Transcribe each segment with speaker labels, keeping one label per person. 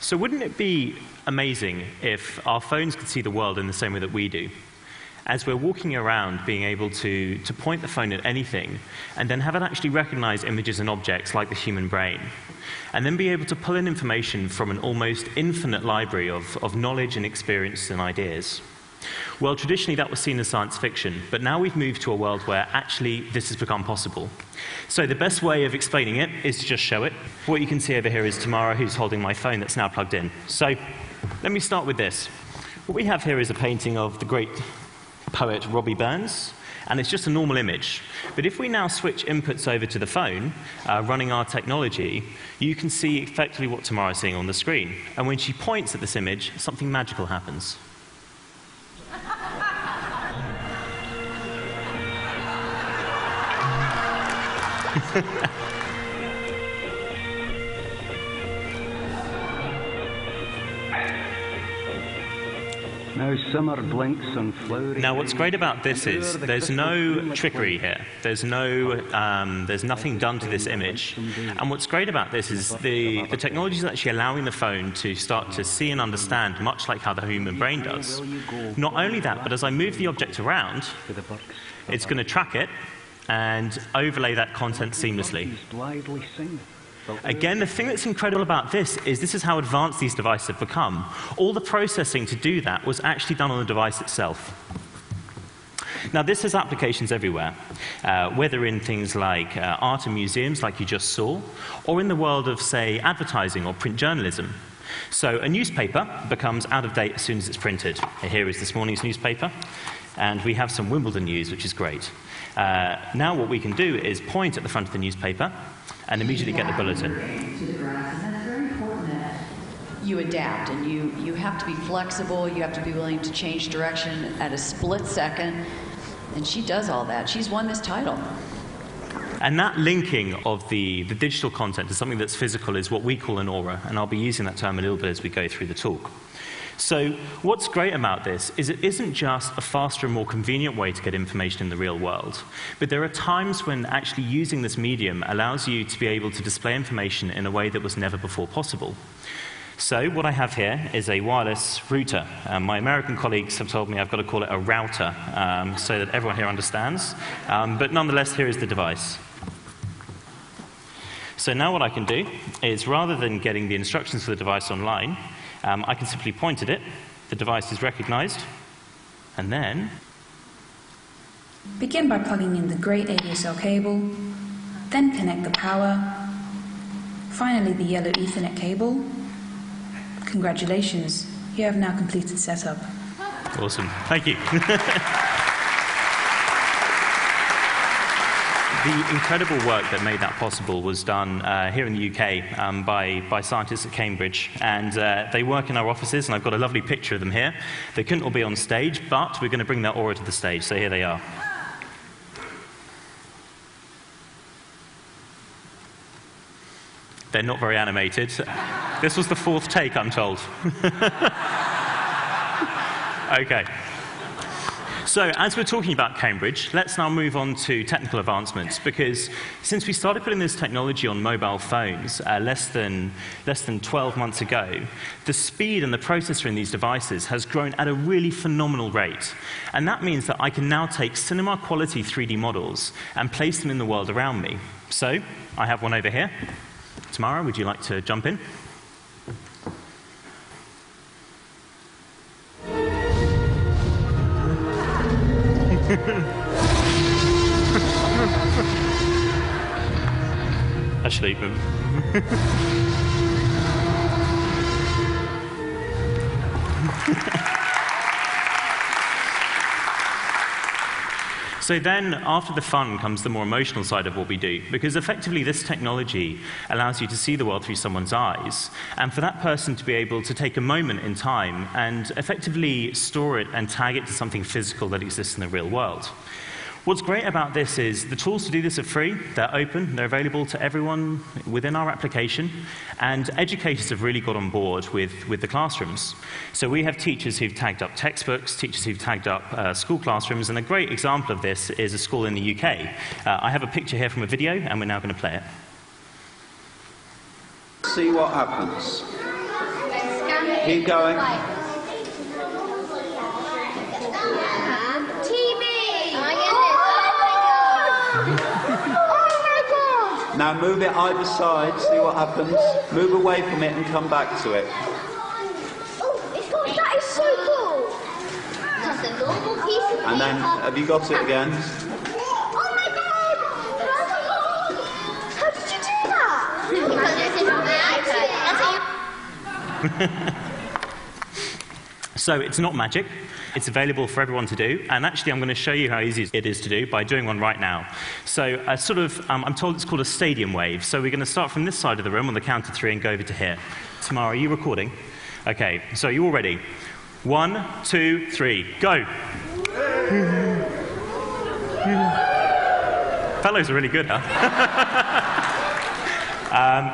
Speaker 1: So wouldn't it be amazing if our phones could see the world in the same way that we do? As we're walking around, being able to point the phone at anything, and then have it actually recognize images and objects like the human brain, and then be able to pull in information from an almost infinite library of knowledge and experience and ideas. Well, traditionally that was seen as science fiction, but now we've moved to a world where actually this has become possible. So the best way of explaining it is to just show it. What you can see over here is Tamara, who's holding my phone that's now plugged in. So let me start with this. What we have here is a painting of the great poet Robbie Burns, and it's just a normal image. But if we now switch inputs over to the phone, running our technology, you can see effectively what Tamara is seeing on the screen. And when she points at this image, something magical happens.
Speaker 2: Now summer blinks on flowery.
Speaker 1: Now, what's great about this is there's no trickery here. There's nothing done to this image. And what's great about this is the technology is actually allowing the phone to start to see and understand, much like how the human brain does. Not only that, but as I move the object around, it's going to track it and overlay that content seamlessly. Again, the thing that's incredible about this is how advanced these devices have become. All the processing to do that was actually done on the device itself. Now, this has applications everywhere, whether in things like art and museums, like you just saw, or in the world of, say, advertising or print journalism. So a newspaper becomes out of date as soon as it's printed. Here is this morning's newspaper, and we have some Wimbledon news, which is great. Now what we can do is point at the front of the newspaper and immediately get the bulletin.
Speaker 3: You adapt, and you have to be flexible. You have to be willing to change direction at a split second. And she does all that. She's won this title.
Speaker 1: And that linking of the digital content to something that's physical is what we call an aura, and I'll be using that term a little bit as we go through the talk. So what's great about this is it isn't just a faster and more convenient way to get information in the real world, but there are times when actually using this medium allows you to be able to display information in a way that was never before possible. So what I have here is a wireless router. My American colleagues have told me I've got to call it a router so that everyone here understands. But nonetheless, here is the device. So now what I can do is, rather than getting the instructions for the device online, I can simply point at it, the device is recognized, and then...
Speaker 4: Begin by plugging in the grey ADSL cable, then connect the power, finally the yellow Ethernet cable. Congratulations, you have now completed setup.
Speaker 1: Awesome, thank you. The incredible work that made that possible was done here in the UK by scientists at Cambridge, and they work in our offices, and I've got a lovely picture of them here. They couldn't all be on stage, but we're going to bring their aura to the stage, so here they are. They're not very animated. This was the fourth take, I'm told. Okay. So, as we're talking about Cambridge, let's now move on to technical advancements, because since we started putting this technology on mobile phones less than 12 months ago, the speed and the processor in these devices has grown at a really phenomenal rate. And that means that I can now take cinema-quality 3D models and place them in the world around me. So, I have one over here. Tamara, would you like to jump in? Actually, so then, after the fun comes the more emotional side of what we do, because effectively this technology allows you to see the world through someone's eyes, and for that person to be able to take a moment in time and effectively store it and tag it to something physical that exists in the real world. What's great about this is the tools to do this are free, they're open, they're available to everyone within our application, and educators have really got on board with the classrooms. So we have teachers who've tagged up textbooks, teachers who've tagged up school classrooms, and a great example of this is a school in the UK. I have a picture here from a video, and we're now going to play it.
Speaker 5: See what happens. Keep going.
Speaker 6: TV!
Speaker 5: Now move it either side, see what happens. Move away from it and come back to it.
Speaker 6: Oh, it's got, that is so cool! Just a normal piece of
Speaker 5: And then, have you got it again?
Speaker 6: Oh my god! How did you do that? Because it's in my iPad. That's how you...
Speaker 1: So it's not magic. It's available for everyone to do. And actually, I'm going to show you how easy it is to do by doing one right now. So I'm told it's called a stadium wave. So we're going to start from this side of the room on the count of 3 and go over to here. Tamara, are you recording? OK, so you all ready? 1, 2, 3, go. Fellows are really good, huh?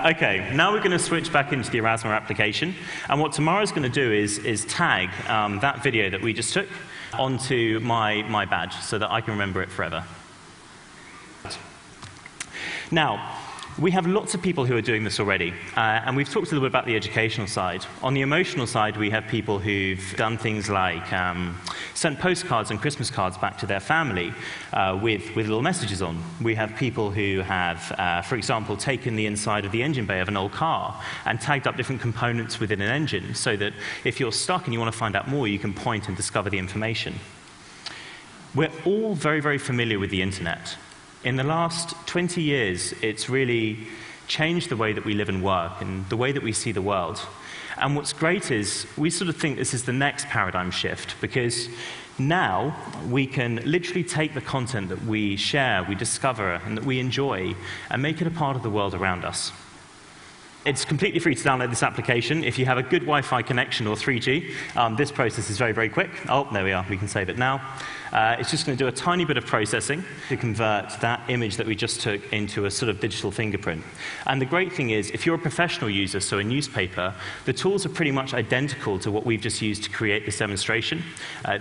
Speaker 1: OK, now we're going to switch back into the Erasmus application. And what Tamara's going to do is tag that video that we just took onto my badge so that I can remember it forever. Now, we have lots of people who are doing this already, and we've talked a little bit about the educational side. On the emotional side, we have people who've done things like sent postcards and Christmas cards back to their family with little messages on. We have people who have, for example, taken the inside of the engine bay of an old car and tagged up different components within an engine so that if you're stuck and you want to find out more, you can point and discover the information. We're all very, very familiar with the internet. In the last 20 years, it's really changed the way that we live and work and the way that we see the world. And what's great is we sort of think this is the next paradigm shift, because now we can literally take the content that we share, we discover, and that we enjoy, and make it a part of the world around us. It's completely free to download this application. If you have a good Wi-Fi connection or 3G, this process is very, very quick. Oh, there we are. We can save it now. It's just going to do a tiny bit of processing to convert that image that we just took into a sort of digital fingerprint. And the great thing is, if you're a professional user, so a newspaper, the tools are pretty much identical to what we've just used to create this demonstration.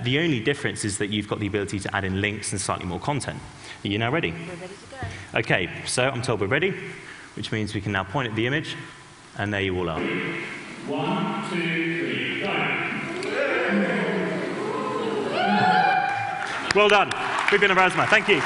Speaker 1: The only difference is that you've got the ability to add in links and slightly more content. Are you now ready?
Speaker 6: We're ready to go.
Speaker 1: OK, so I'm told we're ready, which means we can now point at the image. And there you all are. 1, 2, 3, go. Well done. We've been Erasmus. Thank you.